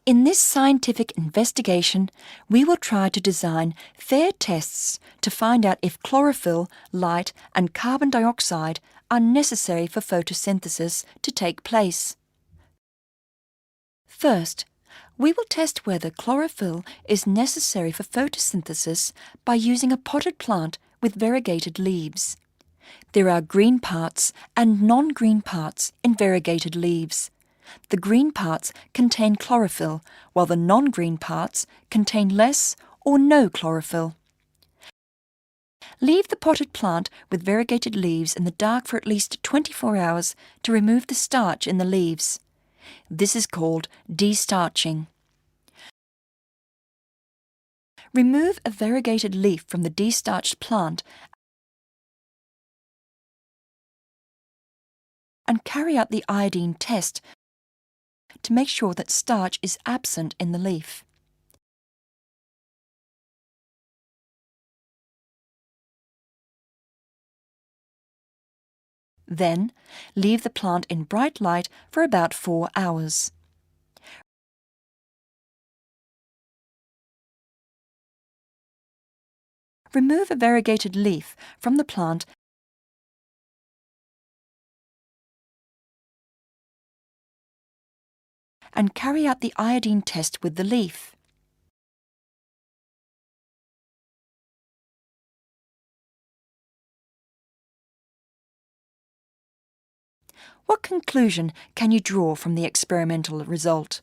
In this scientific investigation, we will try to design fair tests to find out if chlorophyll, light and carbon dioxide are necessary for photosynthesis to take place. First, we will test whether chlorophyll is necessary for photosynthesis by using a potted plant with variegated leaves. There are green parts and non-green parts in variegated leaves. The green parts contain chlorophyll, while the non-green parts contain less or no chlorophyll. Leave the potted plant with variegated leaves in the dark for at least 24 hours to remove the starch in the leaves. This is called destarching. Remove a variegated leaf from the destarched plant and carry out the iodine test to make sure that starch is absent in the leaf. Then, leave the plant in bright light for about 4 hours. Remove a variegated leaf from the plant and carry out the iodine test with the leaf. What conclusion can you draw from the experimental result?